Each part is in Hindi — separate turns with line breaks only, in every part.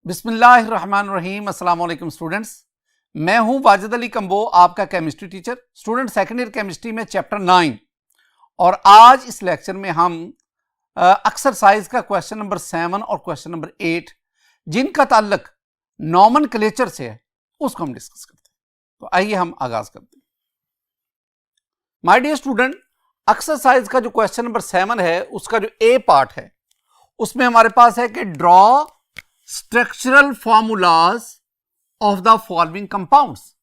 बिस्मिल्लाहिर्रहमानिर्रहीम। अस्सलाम वालेकुम स्टूडेंट्स, मैं हूं वाजिद अली कंबो, आपका chemistry teacher. Student second year chemistry में चैप्टर 9 और आज इस लेक्चर में हम एक्सरसाइज का क्वेश्चन नंबर 7 और क्वेश्चन नंबर 8 जिनका ताल्लुक नॉमेनक्लेचर से है उसको हम डिस्कस करते हैं। तो आइए हम आगाज करते हैं। माय डियर स्टूडेंट, एक्सरसाइज का जो क्वेश्चन नंबर 7 है उसका जो ए पार्ट है उसमें हमारे पास है कि draw structural formulas of the following compounds.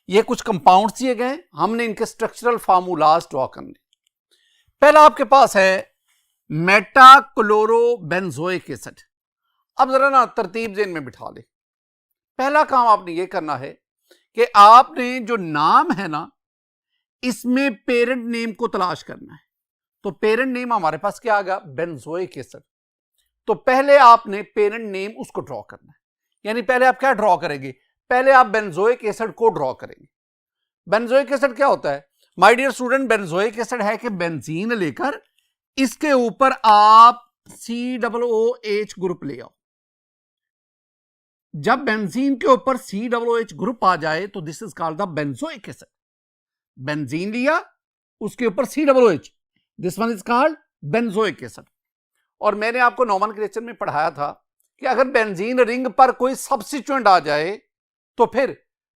ये कुछ कंपाउंड्स दिए गए, हमने इनके स्ट्रक्चरल फॉर्मूलाज ड्रॉ करने। पहला आपके पास है मेटाक्लोरोबेंजोइक एसिड। अब जरा ना तरतीब ज़हन में बिठा ले। पहला काम आपने ये करना है कि आपने जो नाम है ना इसमें पेरेंट नेम को तलाश करना है। तो पेरेंट नेम हमारे पास क्या आ गया? Benzoic acid. तो पहले आपने पेरेंट नेम उसको ड्रॉ करना है, यानी पहले आप क्या ड्रॉ करेंगे? पहले आप बेंजोइक एसिड को ड्रॉ करेंगे। बेंजोइक एसिड क्या होता है my dear student? Benzoic acid है कि बेंजीन लेकर इसके ऊपर आप COOH ग्रुप ले आओ। जब बेंजीन के ऊपर COOH ग्रुप आ जाए तो this is called the benzoic acid. Benzene लिया, उसके ऊपर COOH, this one is called benzoic acid. और मैंने आपको नॉमेनक्लेचर में पढ़ाया था कि अगर बेंजीन रिंग पर कोई सब्स्टिट्यूएंट आ जाए तो फिर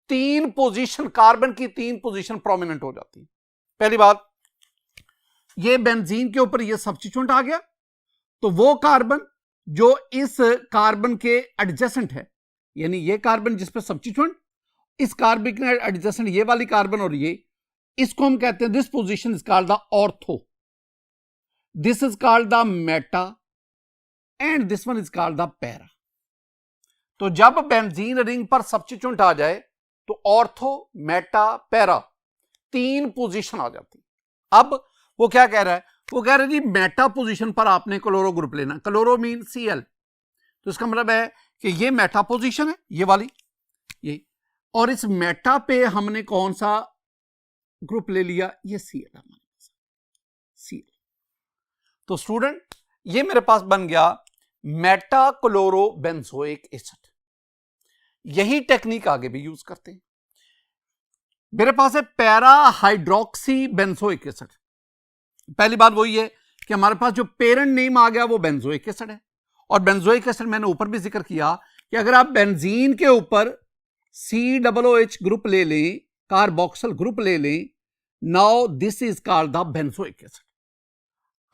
तीन पोजीशन, कार्बन की तीन पोजीशन प्रोमिनेंट हो जाती है। पहली बात, ये बेंजीन के ऊपर ये सब्स्टिट्यूएंट आ गया तो वो कार्बन जो इस कार्बन के एडजेसेंट है, यानी ये कार्बन जिस पर सब्स्टिट्यूएंट, इस कार्बन के एडजेसेंट ये वाली कार्बन और ये, इसको हम कहते हैं, this position is called the ortho, this is called the Meta and this one is called the para. तो जब बेंजीन रिंग पर सब्स्टिट्यूएंट आ जाए तो ऑर्थो, मेटा, पैरा तीन पोजीशन आ जाती। अब वो क्या कह रहा है? वो कह रहा है जी मेटा पोजीशन पर आपने क्लोरो ग्रुप लेना। क्लोरो मीन Cl, तो इसका मतलब है कि ये मेटा पोजीशन है, ये वाली, ये, और इस मेटा पे हमने कौन सा ग्रुप ले लिया? ये Cl। तो स्टूडेंट ये मेरे पास बन गया मेटाक्लोरोबेंजोइक एसिड। यही टेक्निक आगे भी यूज करते हैं। मेरे पास है पैरा हाइड्रोक्सी बेंजोइक एसिड। पहली बात वही है कि हमारे पास जो पेरेंट नेम आ गया वो बेंजोइक एसिड है। और बेंजोइक एसिड मैंने ऊपर भी जिक्र किया कि अगर आप बेंजीन के ऊपर COOH ग्रुप ले लें, कार्बोक्सिल ग्रुप ले लें, now this is called the benzoic acid.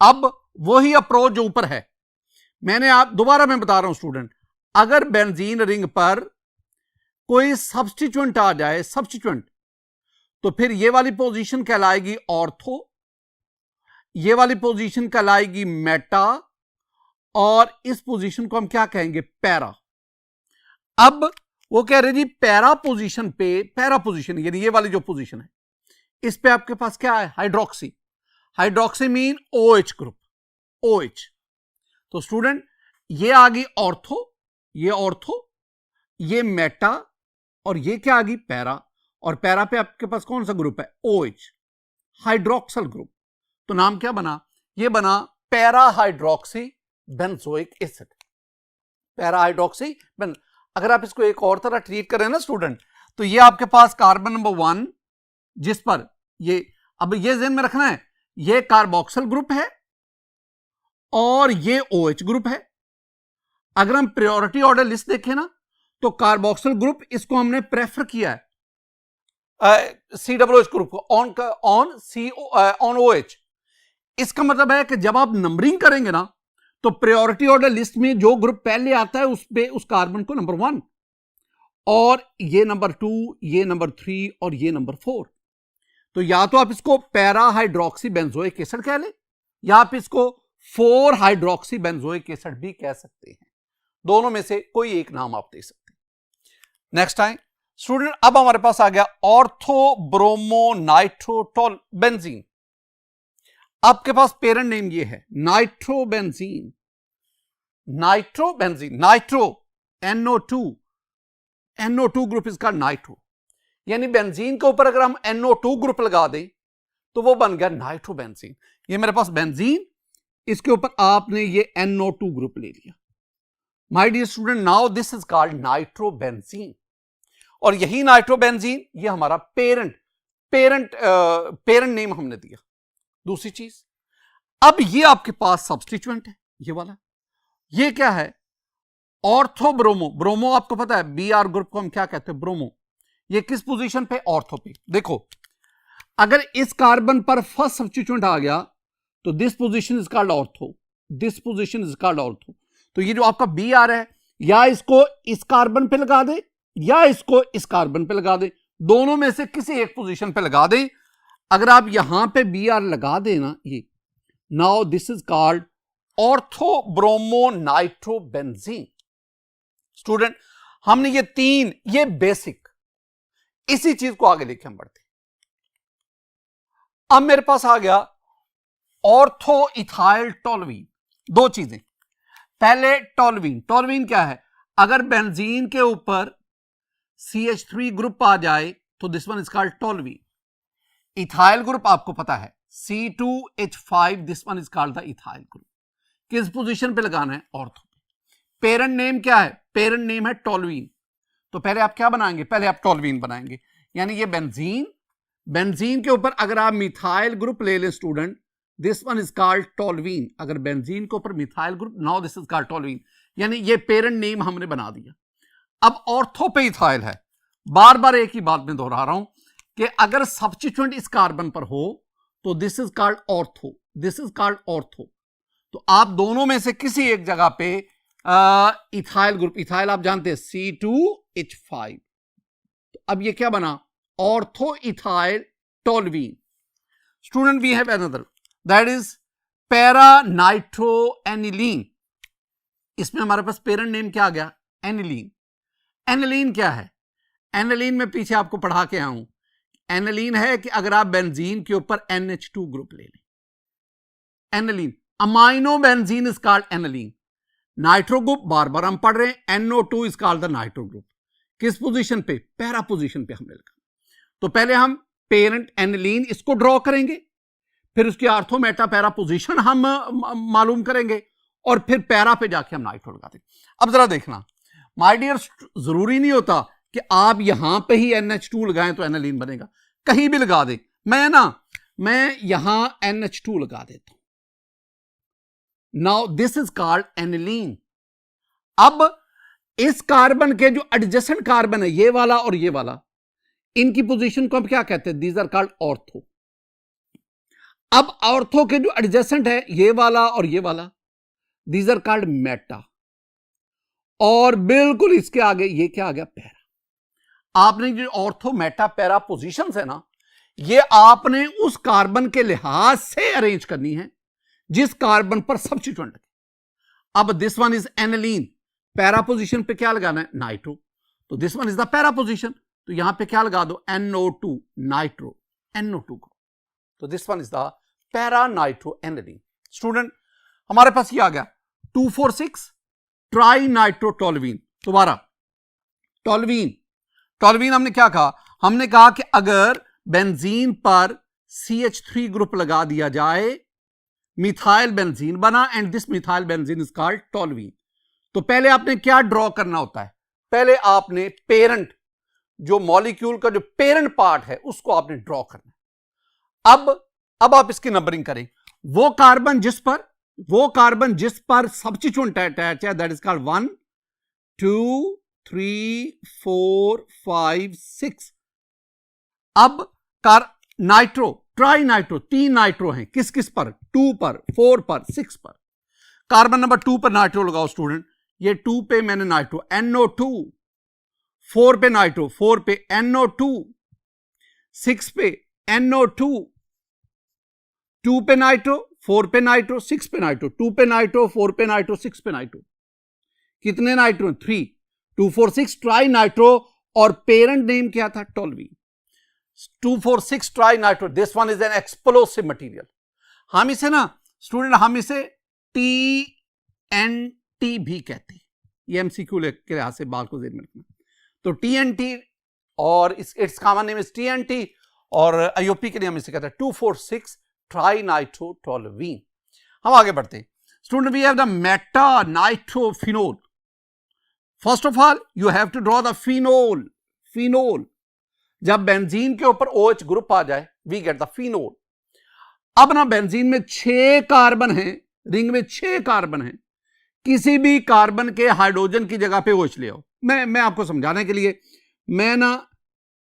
अब वही अप्रोच जो ऊपर है, मैंने आप दोबारा मैं बता रहा हूं स्टूडेंट, अगर बेंजीन रिंग पर कोई सब्स्टिट्यूएंट आ जाए, सब्स्टिट्यूएंट, तो फिर ये वाली पोजीशन कहलाएगी ऑर्थो, ये वाली पोजीशन कहलाएगी मेटा, और इस पोजीशन को हम क्या कहेंगे? पैरा। अब वो कह रहे जी पैरा पोजीशन पे, पैरा पोजीशन यानी ये वाली जो पोजीशन है, इस पे आपके पास क्या है? Hydroxy. Hydroxy mean OH group, OH। तो स्टूडेंट ये आ गई ऑर्थो, ये ऑर्थो, ये मेटा, और ये क्या आ गई? पैरा। और पैरा पे आपके पास कौन सा ग्रुप है? OH, hydroxyl group. तो नाम क्या बना? ये बना para hydroxy benzoic acid. Para hydroxy Ben. अगर आप इसको एक और तरह ट्रीट करें ना स्टूडेंट, तो ये आपके पास कार्बन नंबर 1 जिस पर ये, अब ये ध्यान में रखना है, ये कार्बोक्सिल ग्रुप है और ये OH ग्रुप है। अगर हम प्रायोरिटी ऑर्डर लिस्ट देखें ना तो कार्बोक्सिल ग्रुप इसको हमने प्रेफर किया है COOH ग्रुप को ऑन OH। इसका मतलब है कि जब आप नंबरिंग करेंगे ना तो प्रायोरिटी ऑर्डर लिस्ट में जो ग्रुप पहले आता है उस पे, उस कार्बन को नंबर 1, और ये नंबर 2, ये नंबर 3 और ये नंबर 4। तो या तो आप इसको पैरा हाइड्रोक्सी बेंजोइक एसिड कह लें या आप इसको 4 हाइड्रोक्सी बेंजोइक एसिड भी कह सकते हैं। दोनों में से कोई एक नाम आप दे सकते हैं। नेक्स्ट टाइम स्टूडेंट, अब हमारे पास आ गया ऑर्थो ब्रोमो नाइट्रोटोल बेंजीन। आपके पास पेरेंट नेम ये है nitrobenzene, nitrobenzene, nitro NO2 group इसका नाइट्रो, यानी बेंजीन के ऊपर अगर हम NO2 ग्रुप लगा दें तो वो बन गया नाइट्रोबेंजीन। ये मेरे पास बेंजीन, इसके ऊपर आपने ये NO2 ग्रुप ले लिया। My dear student, now this is called nitrobenzene, और यही नाइट्रोबेंजीन ये हमारा पेरेंट नेम हमने दिया। दूसरी चीज, अब ये आपके पास सब्स्टिट्यूएंट है, ये वाला, ये क्या है? ऑर्थोब्रोमो। ब्रोमो आपको पता है, Br ग्रुप को हम क्या कहते हैं? ब्रोमो। ये किस पोजीशन पे? ऑर्थो पे। देखो, अगर इस कार्बन पर फर्स्ट सब्स्टिट्यूएंट आ गया तो this position is called ortho, this position is called ortho. तो ये जो आपका Br है, या इसको इस कार्बन पे लगा दे या इसको इस कार्बन पे लगा दे, दोनों में से किसी एक पोजीशन पे लगा दे। अगर आप यहां पे Br लगा देना, ये now this is called orthobromo nitrobenzene. Student, हमने ये तीन, ये बेसिक, इसी चीज को आगे लेके हम बढ़ते। अब मेरे पास आ गया ऑर्थो इथाइल टोलुईन। दो चीजें, पहले टोलुईन। टोलुईन क्या है? अगर बेंजीन के ऊपर CH3 ग्रुप आ जाए तो this one is called toluene. Ethyl group आपको पता है C2H5, this one is called the ethyl group. किस पोजीशन पे लगाना है? ऑर्थो। पेरेंट नेम क्या है? पेरेंट नेम है टोलुईन। तो पहले आप क्या बनाएंगे? पहले आप टोलुईन बनाएंगे, यानी ये बेंजीन, बेंजीन के ऊपर अगर आप मिथाइल ग्रुप ले लें student, this one is called toluene. अगर बेंजीन के ऊपर methyl group, now this is called toluene, यानी ये पेरेंट नेम हमने बना दिया। अब ऑर्थो पे इथाइल है। बार बार एक ही बात में दोहरा रहा हूं कि अगर सब्स्टिट्यूएंट इस कार्बन पर हो तो this is called ortho, this is called ortho. तो आप दोनों में से किसी एक जगह पे इथाइल ग्रुप, इथाइल आप जानते हैं C2H5, तो अब ये क्या बना? Ortho ethyl toluene. Student, we have another, that is para nitroaniline. इसमें हमारे पास पेरेंट नेम क्या आ गया? एनिलीन। एनिलीन क्या है? एनिलीन में पीछे आपको पढ़ा के आऊं, एनिलीन है कि अगर आप बेंजीन के ऊपर NH2 ग्रुप ले लें, aniline, amino benzene is called aniline. Nitro group बार बार हम पढ़ रहे हैं, NO2 is called the nitro group. किस पोजीशन पे? पैरा पोजीशन पे हमने लिखा। तो पहले हम पेरेंट एनिलीन इसको ड्रॉ करेंगे, फिर उसकी आर्थो मेटा पैरा पोजीशन हम मालूम करेंगे, और फिर पैरा पे जाके हम नाइट्रो लगाते। अब जरा देखना माय डियर, जरूरी नहीं होता कि आप यहां पे ही NH2 लगाएं तो एनिलीन बनेगा, कहीं भी लगा दे। मैं यहां NH2 लगा देता हूं, now this is called aniline. अब इस कार्बन के जो एडजेसेंट कार्बन है, ये वाला और ये वाला, इनकी पोजीशन को हम क्या कहते हैं? These are called ortho. अब ऑर्थो के जो एडजेसेंट है, ये वाला और ये वाला, दीज आर कॉल्ड मेटा। और बिल्कुल इसके आगे ये क्या आ गया? पैरा। आपने जो ऑर्थो मेटा पैरा पोजीशंस है ना, ये आपने उस कार्बन के लिहाज से अरेंज करनी है जिस कार्बन पर सब्स्टिट्यूएंट लगे। अब this one is aniline, para position पे क्या लगाना है? नाइट्रो। तो this one is the para position, तो यहां पे क्या लगा दो? NO2 नाइट्रो, NO2 को। तो this one is the para nitro aniline. Student, हमारे पास ये आ गया 2,4,6 ट्राई नाइट्रो टोलुईन। दोबारा टोलुईन, टोलुईन हमने क्या कहा? हमने कहा कि अगर बेंजीन पर CH3 ग्रुप लगा दिया जाए, मिथाइल बेंजीन बना, and this methyl benzene is called toluene. तो पहले आपने क्या ड्रॉ करना होता है? पहले आपने पेरेंट, जो मॉलिक्यूल का जो पेरेंट पार्ट है, उसको आपने ड्रॉ करना है। अब आप इसकी नंबरिंग करें। वो कार्बन जिस पर सब्स्टिट्यूएंट अटैच है, दैट इज कॉल्ड 1 2 3 4 5 6। अब नाइट्रो, ट्राई नाइट्रो, 3 नाइट्रो हैं। किस किस पर? 2 पर, 4 पर, 6 पर। कार्बन नंबर 2 पर नाइट्रो लगाओ स्टूडेंट। ये 2 पे मैंने नाइट्रो, NO2। 4 पे नाइट्रो, 4 पे NO2। 6 पे NO2। 2 पे नाइट्रो, 4 पे नाइट्रो, 6 पे नाइट्रो। 2 पे नाइट्रो, 4 पे नाइट्रो, 6 पे नाइट्रो। कितने नाइट्रो? 3। 2 4 6 ट्राई नाइट्रो, और पेरेंट नेम क्या था? टोलुईन। 2 4 6 tri nitro, this one is an explosive material. हम इसे ना स्टूडेंट, हम इसे TNT भी कहते हैं। ये MCQ के लिहाज से बात को ज़हन में रखना। तो TNT और it's common name is TNT, और IOP के लिए हम इसे कहते हैं 2 4 6 ट्राई नाइट्रो टोलुईन। हम आगे बढ़ते हैं student. We have the meta nitrophenol. First of all you have to draw the phenol. Phenol, जब बेंजीन के ऊपर OH ग्रुप आ जाए वी गेट द फिनोल। अब ना बेंजीन में 6 कार्बन हैं, रिंग में 6 कार्बन हैं, किसी भी कार्बन के हाइड्रोजन की जगह पे OH ले आओ। मैं आपको समझाने के लिए मैं ना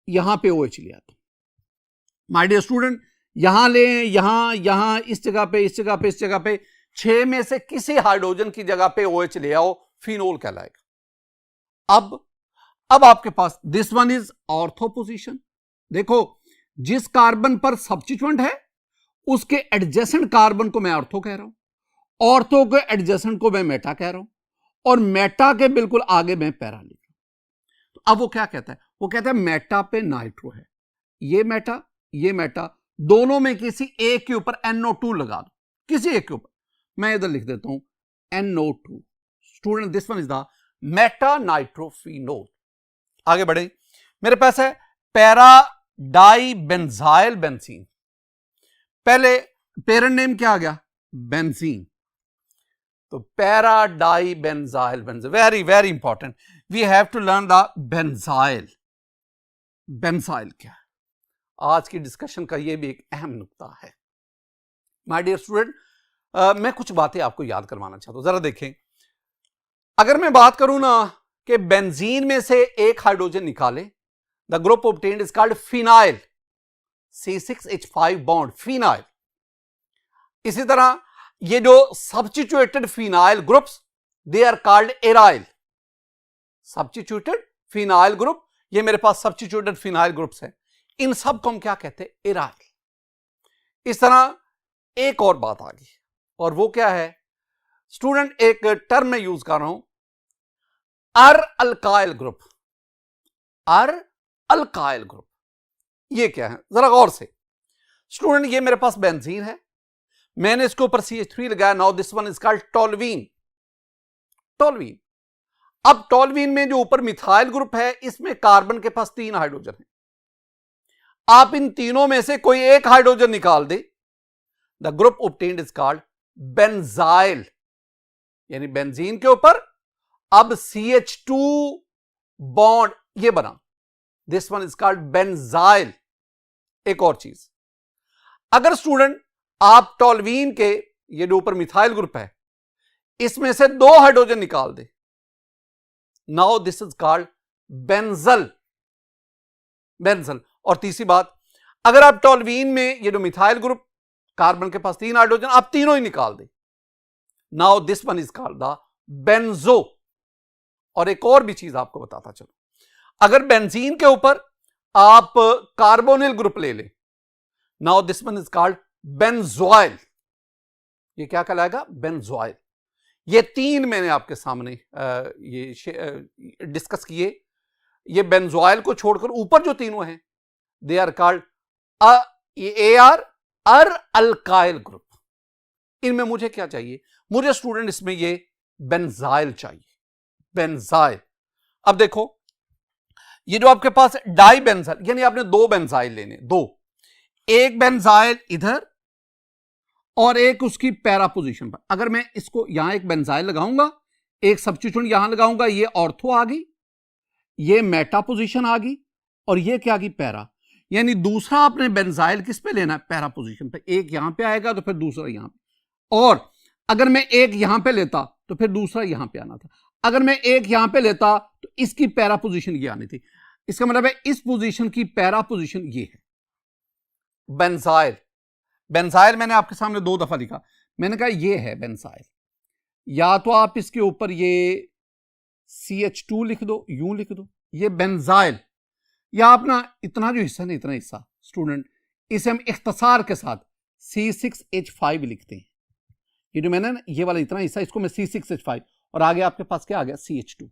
यहां पे OH ले आता हूं। माय डियर स्टूडेंट, यहां ले, यहां इस जगह पे, इस जगह पे, इस जगह पे, 6 में से किसी हाइड्रोजन की जगह पे OH ले आओ, फिनोल कहलाएगा। अब आपके पास this one is ortho position. देखो, जिस कार्बन पर सब्स्टिट्यूएंट है उसके एडजेसेंट कार्बन को मैं ऑर्थो कह रहा हूं, ऑर्थो के एडजेसेंट को मैं मेटा कह रहा हूं, और मेटा के बिल्कुल आगे मैं पैरा लिख रहा हूं। तो अब वो क्या कहता है? वो कहता है मेटा पे नाइट्रो है, ये मेटा, दोनों में किसी एक के ऊपर NO2 लगा दो, किसी एक के ऊपर। मैं इधर लिख देता हूं NO2। Student, this one is the meta nitrophenol. आगे बढ़े, मेरे पास है पैरा डाई बेंजाइल बेंजीन। पहले पेरेंट नेम क्या आ गया? बेंजीन। तो para di benzyl benzene, very very important, we have to learn the benzyl. Benzyl क्या है? आज की डिस्कशन का यह भी एक अहम नुक्ता है। माय डियर स्टूडेंट, मैं कुछ बातें आपको याद करवाना चाहता हूं, जरा देखें। अगर मैं बात करूं ना कि बेंजीन में से एक हाइड्रोजन निकाले, the group obtained is called phenyl, C6H5 bond, phenyl. इसी तरह ये जो substituted phenyl groups, they are called aryl. Substituted phenyl group, ये मेरे पास सब्स्टिट्यूटेड फिनाइल ग्रुप्स हैं, इन सब को हम क्या कहते हैं? एराइल। इस तरह एक और बात आ गई, और वो क्या है स्टूडेंट? एक टर्म मैं यूज कर रहा हूं, अर अल्काइल ग्रुप। अर अल्काइल ग्रुप, ये क्या है? जरा गौर से स्टूडेंट, ये मेरे पास बेंजीन है, मैंने इसके ऊपर CH3 लगाया, now this one is called toluene. Toluene, अब टोल्यूइन में जो ऊपर मिथाइल ग्रुप है, इसमें कार्बन के पास 3 हाइड्रोजन है। आप इन तीनों में से कोई एक हाइड्रोजन निकाल दे, the group obtained is called benzyl. यानी बेंजीन के ऊपर अब CH2 बॉन्ड ये बना, this one is called benzyl. एक और चीज, अगर स्टूडेंट आप टोल्यूइन के ये जो ऊपर मिथाइल ग्रुप है, इसमें से 2 हाइड्रोजन निकाल दे, now this is called benzal. Benzal. और तीसरी बात, अगर आप टोल्यूइन में ये जो मिथाइल ग्रुप, कार्बन के पास 3 हाइड्रोजन, आप तीनों ही निकाल दे, now this one is called the benzo. और एक और भी चीज आपको बताता चलो, अगर बेंजीन के ऊपर आप कार्बोनिल ग्रुप ले ले, now this one is called benzoyl. ये क्या कहलाएगा? बेंजोइल। ये 3 मैंने आपके सामने ये डिस्कस किए। ये बेंजोइल को छोड़कर ऊपर जो तीनों हैं, they are called uh alkyl group. इनमें मुझे क्या चाहिए? मुझे स्टूडेंट इसमें ये बेंजाइल चाहिए, बेंजाइल। अब देखो, ये जो आपके पास डाई बेंजाइल, यानी आपने 2 बेंजाइल लेने, 2, एक बेंजाइल इधर और एक उसकी पैरा पोजीशन पर। अगर मैं इसको यहां एक बेंजाइल लगाऊंगा, एक सब्स्टिट्यूएंट यहां लगाऊंगा, ये ऑर्थो आ गई, ये मेटा पोजीशन आ गई, और ये क्या आ गई? पैरा। यानी दूसरा आपने बेंजाइल किस पे लेना है? पैरा पोजीशन पे। एक यहां पे आएगा तो फिर दूसरा यहां पे, और अगर मैं एक यहां पे लेता तो फिर दूसरा यहां पे आना था। अगर मैं एक यहां पे लेता तो इसकी पैरा पोजीशन ये आनी थी। इसका मतलब है इस पोजीशन की पैरा पोजीशन ये है। बेंजाइल, बेंजाइल मैंने आपके सामने 2 दफा लिखा, मैंने कहा ये है बेंजाइल। या तो आप इसके ऊपर ये CH2 लिख दो, यूं लिख दो, ये बेंजाइल, या आप ना इतना जो हिस्सा नहीं, इतना हिस्सा स्टूडेंट, इसे हम इख्तसार के साथ C6H5 लिखते हैं। ये जो मैंने ना ये वाला इतना हिस्सा, इसको मैं C6H5, और आगे आपके पास क्या आ गया? CH2।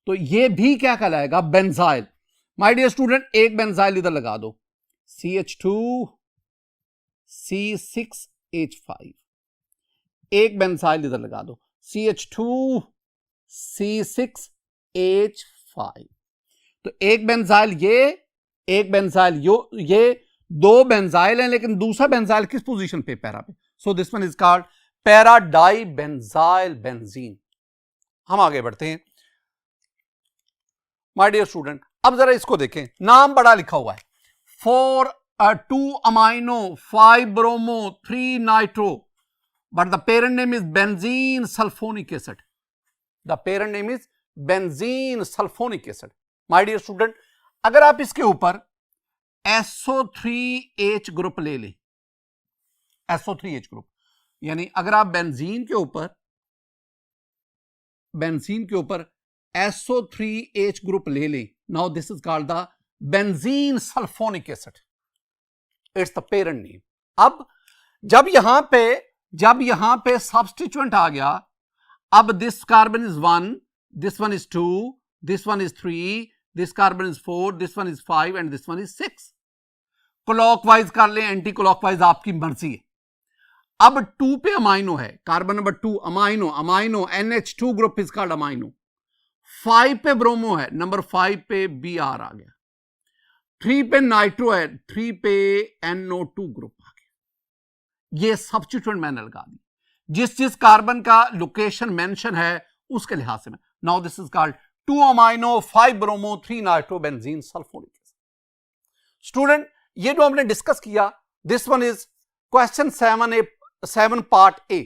तो ये भी क्या कहलाएगा? बेंजाइल। माय डियर स्टूडेंट, एक बेंजाइल इधर लगा दो, CH2 C6H5, एक बेंजाइल इधर लगा दो, CH2 C6H5। तो एक बेंजाइल ये, एक बेंजाइल ये 2 बेंजाइल हैं, लेकिन दूसरा बेंजाइल किस पोजीशन पे? पैरा पे। So this one is called para di benzyl benzene. हम आगे बढ़ते हैं। माय डियर स्टूडेंट, अब जरा इसको देखें, नाम बड़ा लिखा हुआ है, 2 amino 5 bromo 3 nitro, but the parent name is benzene sulphonic acid. The parent name is benzene sulphonic acid. My dear student, अगर आप इसके ऊपर SO3H ग्रुप ले लें, SO3H ग्रुप, यानी अगर आप बेंजीन के ऊपर SO3H ग्रुप ले लें, now this is called the benzene sulphonic acid, it's the parent name. अब जब यहां पे सब्स्टिट्यूएंट आ गया, अब this carbon is 1, this one is 2, this one is 3, this carbon is 4, this one is 5 and this one is 6। Clockwise कर लें, एंटी क्लॉकवाइज, आपकी मर्जी है। अब 2 पे अमाइनो है, carbon number 2 amino NH2 group is called amino. 5 पे ब्रोमो है, नंबर 5 पे Br आ गया। 3 पे नाइट्रो है, 3 पे NO2 ग्रुप आ गया। ये सब्स्टिट्यूएंट मैंने लगा दी, जिस कार्बन का लोकेशन मेंशन है उसके लिहाज से। Now this is called 2 amino 5 bromo 3 nitro benzene sulphonic acid. Student, ये जो हमने डिस्कस किया, this one is question 7 part A.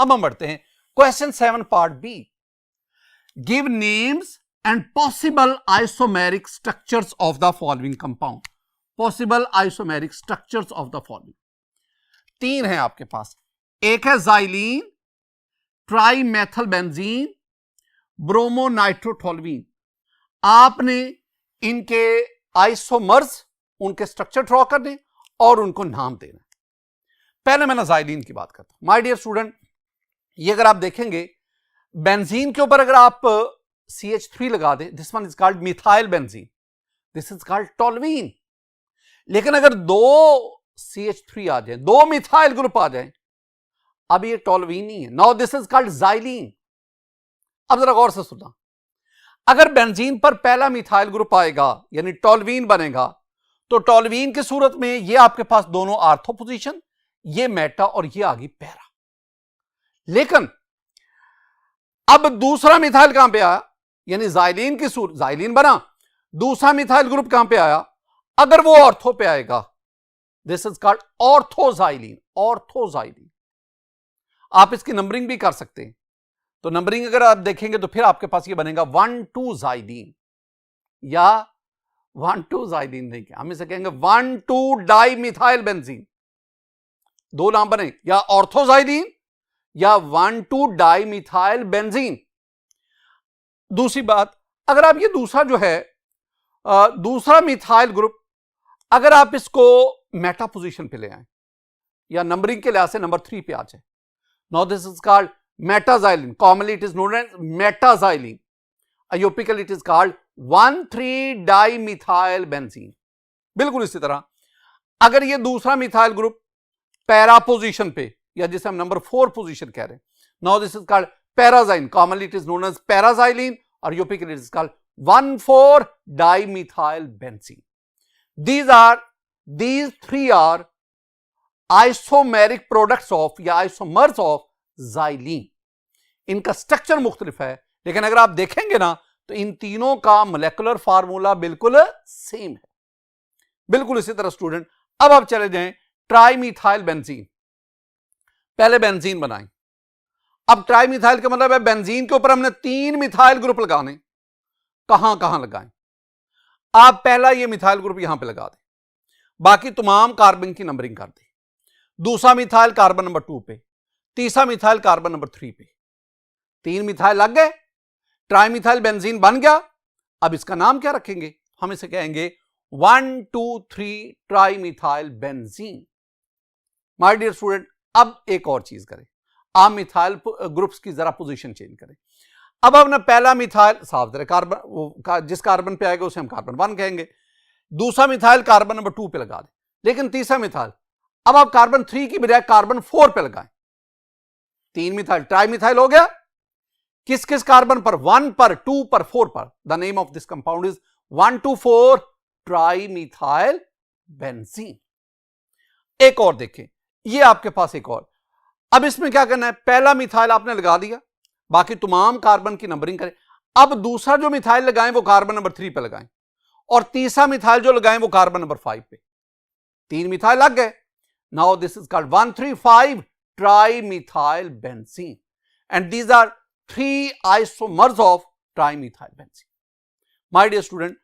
अब हम बढ़ते हैं question 7 part B. Give names and possible isomeric structures of the following compound. Possible isomeric structures of the following 3 है आपके पास। एक है जाइलीन, ट्राईमेथल बेंजीन, ब्रोमोनाइट्रोटोल्यूइन। आपने इनके आइसोमर्स, उनके स्ट्रक्चर ड्रॉ करने और उनको नाम देना। पहले मैं नाजाइलिन की बात करता हूं। माय डियर स्टूडेंट, ये अगर आप देखेंगे, बेंजीन के ऊपर अगर आप CH3 लगा दें, this one is called methyl benzene, this is called toluene. लेकिन अगर 2 CH3 आ जाए, 2 मिथाइल ग्रुप आ जाए, अब ये टोल्यूइन नहीं है। Now this is called xylene. अब जरा गौर से सुनना, अगर बेंजीन पर पहला मिथाइल ग्रुप आएगा यानी टोल्यूइन बनेगा, तो टोल्यूइन की सूरत में ये आपके पास दोनों आर्थो पोजीशन, ये मेटा और ये आ गई पैरा। लेकिन अब दूसरा मिथाइल कहां पे आया, यानी जाइलीन की सूरत, जाइलीन बना, दूसरा मिथाइल ग्रुप कहां पे आया, अगर वो ऑर्थो पे आएगा, दिस इज कॉल्ड ऑर्थोजाइलीन। ऑर्थोजाइलीन, आप इसकी नंबरिंग भी कर सकते हैं। तो नंबरिंग अगर आप देखेंगे तो फिर आपके पास ये बनेगा 1,2 जाइलीन, या 1,2 जाइलीन नहीं, हम इसे कहेंगे 1,2 डाइमिथाइल बेंजीन। 2 नाम बने, या ऑर्थोजाइलीन या 1,2 डाइमिथाइल बेंजीन। दूसरी बात, अगर आप ये दूसरा जो है दूसरा मिथाइल ग्रुप, अगर आप इसको मेटा पोजीशन पे ले आए या नंबरिंग के लिहाज से नंबर 3 पे आ जाए, now this is called metaxylene. Commonly it is known as metaxylene. IUPACally it is called 1,3 dimethyl benzene. बिल्कुल इसी तरह अगर ये दूसरा मिथाइल ग्रुप पैरा पोजीशन पे, या जिसे हम नंबर 4 पोजीशन कह रहे हैं, now this is called paraxylene. Commonly it is known as paraxylene और IUPACally it is called 1,4 dimethyl benzene. These 3 are isomeric products of या isomers of xylene। इनका स्ट्रक्चर मुख्तलिफ है, लेकिन अगर आप देखेंगे ना तो इन तीनों का मोलेकुलर फार्मूला बिल्कुल सेम है। बिल्कुल इसी तरह स्टूडेंट, अब आप चले जाएं ट्राईमिथाइल बेंजीन। पहले बेंजीन बनाएं। अब ट्राईमिथाइल का मतलब है बेंजीन के ऊपर हमने 3 मिथाइल ग्रुप लगाने। कहां कहां लगाएं? आप पहला ये मिथाइल ग्रुप यहां पे लगा दें, बाकी तमाम कार्बन की नंबरिंग कर दें। दूसरा मिथाइल कार्बन नंबर 2 पे, तीसरा मिथाइल कार्बन नंबर 3 पे। 3 मिथाइल लग गए, ट्राईमिथाइल बेंजीन बन गया। अब इसका नाम क्या रखेंगे? हम इसे कहेंगे 1,2,3 trimethyl benzene. My dear student, अब एक और चीज करें, आप मिथाइल ग्रुप्स की जरा पोजीशन चेंज करें। अब हमने पहला मिथाइल साफ तरह कार्बन, जिस कार्बन पे आएगा उसे हम कार्बन 1 कहेंगे। दूसरा मिथाइल कार्बन नंबर 2 पे लगा दें, लेकिन तीसरा मिथाइल अब आप कार्बन 3 की बजाय कार्बन 4 पे लगाएं। 3 मिथाइल ट्राईमिथाइल हो गया। किस किस कार्बन पर? 1 पर, 2 पर, 4 पर। The name of this compound is 1,2,4 trimethyl benzene. एक और देखें, ये आपके पास एक और। अब इसमें क्या करना है? पहला मिथाइल आपने लगा दिया, बाकी तमाम कार्बन की नंबरिंग करें। अब दूसरा जो मिथाइल लगाएं वो कार्बन नंबर 3 पे लगाएं, और तीसरा मिथाइल जो लगाएं वो कार्बन नंबर 5 पे। 3 मिथाइल लग गए। Now this is called 1,3,5 trimethyl benzene, and these are 3 isomers of trimethyl benzene. My dear student,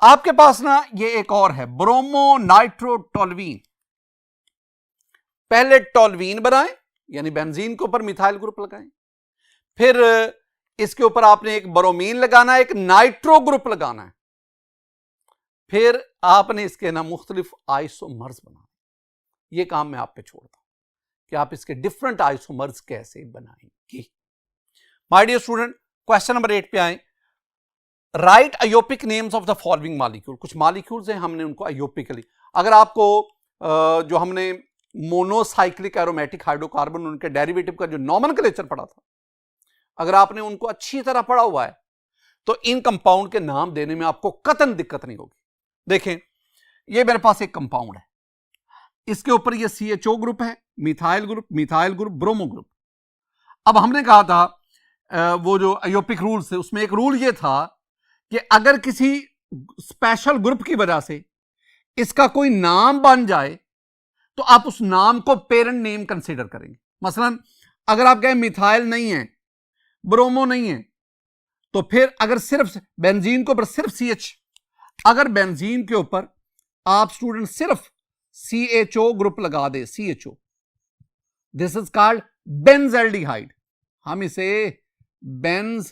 आपके पास ना ये एक और है, ब्रोमो नाइट्रोटोल्यूइन। पहले टोल्यूइन बनाएं, यानी बेंजीन के ऊपर मिथाइल ग्रुप लगाएं, फिर इसके ऊपर आपने एक ब्रोमीन लगाना है, एक नाइट्रो ग्रुप लगाना है, फिर आपने इसके ना मुख्तलिफ आइसोमर्स बनाना। ये काम मैं आप पे छोड़ता हूं कि आप इसके डिफरेंट आइसोमर्स कैसे बनाएंगे। My dear student, question number 8 पे आए। Write IUPAC names of the following molecule. कुछ मॉलिक्यूल्स हैं, हमने उनको अयोपिकली, अगर आपको जो हमने मोनोसाइक्लिक एरोमेटिक हाइड्रोकार्बन उनके डेरिवेटिव का जो नॉमेनक्लेचर पढ़ा था, अगर आपने उनको अच्छी तरह पढ़ा हुआ है तो इन कंपाउंड के नाम देने में आपको कतई दिक्कत नहीं होगी। देखें, ये मेरे पास एक कंपाउंड है, इसके ऊपर ये CHO ग्रुप है, मिथाइल ग्रुप, ब्रोमो ग्रुप। अब हमने कहा था वो जो अयोपिक रूल्स थे, उसमें एक रूल ये था कि अगर किसी स्पेशल ग्रुप की वजह से इसका कोई नाम बन जाए तो आप उस नाम को पेरेंट नेम कंसीडर करेंगे। मसलन अगर आप कहें मिथाइल नहीं है, ब्रोमो नहीं है, तो फिर अगर सिर्फ बेंजीन के ऊपर सिर्फ CH, अगर बेंजीन के ऊपर आप स्टूडेंट सिर्फ CHO ग्रुप लगा दे, CHO, this is called benzaldehyde. हम इसे बेंजल्डिहाइड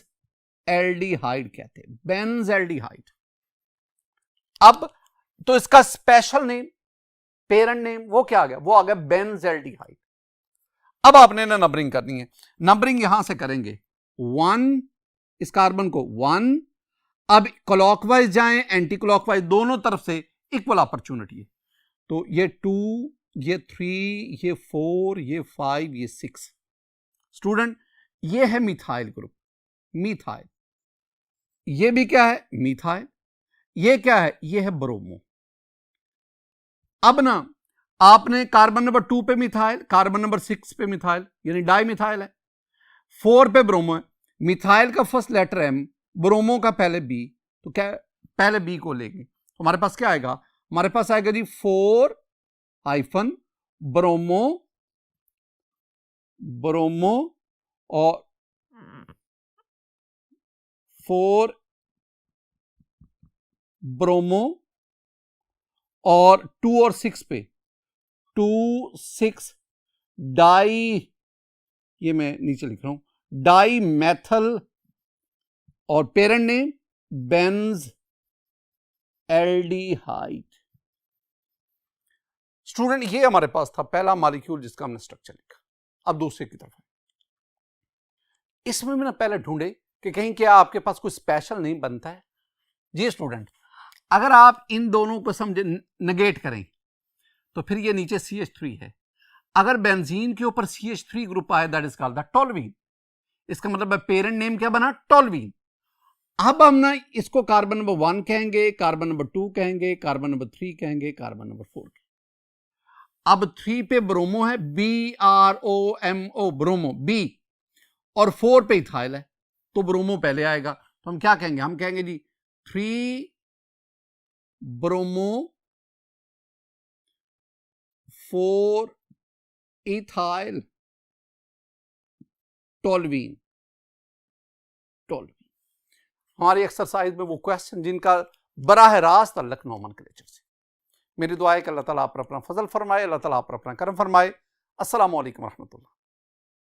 कहते हैं, बेंजल्डिहाइड। अब तो इसका स्पेशल नेम, पेरेंट नेम, वो क्या आ गया? वो आ गया बेंजल्डिहाइड। अब आपने ना नंबरिंग करनी है, नंबरिंग यहां से करेंगे 1, इस कार्बन को 1, अब क्लॉकवाइज जाएं, एंटी क्लॉकवाइज, दोनों तरफ से इक्वल अपॉर्चुनिटी है। तो ये 2, ये 3, ये 4, ये 5, ये 6। स्टूडेंट, ये है मिथाइल ग्रुप, मिथाइल। ये भी क्या है? मिथाइल। ये क्या है? ये है ब्रोमो। अब ना आपने कार्बन नंबर 2 पे मिथाइल, कार्बन नंबर 6 पे मिथाइल, यानी डाई मिथाइल है, 4 पे ब्रोमो है। मिथाइल का फर्स्ट लेटर M, ब्रोमो का पहले B, तो क्या पहले B को लेंगे, तो हमारे पास क्या आएगा? हमारे पास आएगा जी 4- ब्रोमो, ब्रोमो और 4 ब्रोमो और 2 और 6 पे 2, 6 डाई, ये मैं नीचे लिख रहा हूं, डाई मैथल, और parent name Benz aldehyde. Student, ये हमारे पास था पहला मॉलिक्यूल जिसका हमने स्ट्रक्चर लिखा। अब दूसरे की तरफ, इसमें मैंने पहले ढूंढे कि कहीं क्या आपके पास कोई स्पेशल नहीं बनता है। जी स्टूडेंट, अगर आप इन दोनों को समझे, नेगेट करें, तो फिर ये नीचे CH3 है। अगर बेंजीन के ऊपर CH3 ग्रुप आए, that is called the toluene. इसका मतलब है पेरेंट नेम क्या बना? टोल्यूइन। अब हम ना इसको कार्बन नंबर 1 कहेंगे, कार्बन नंबर 2 कहेंगे, कार्बन नंबर 3 कहेंगे, कार्बन नंबर 4 कहेंगे। अब 3 पे ब्रोमो है, BROMO, ब्रोमो B, और 4 पे इथाइल है, तो ब्रोमो पहले आएगा। तो हम क्या कहेंगे? हम कहेंगे जी 3 ब्रोमो 4 इथाइल टोल्यूइन। हमारी एक्सरसाइज में वो क्वेश्चन जिनका बराह रास्त तल्लुक नोमेनक्लेचर से। मेरी दुआ है कि अल्लाह ताला आप पर अपना फजल फरमाए, अल्लाह ताला आप पर अपना करम फरमाए। अस्सलामु अलैकुम रहमतुल्लाह।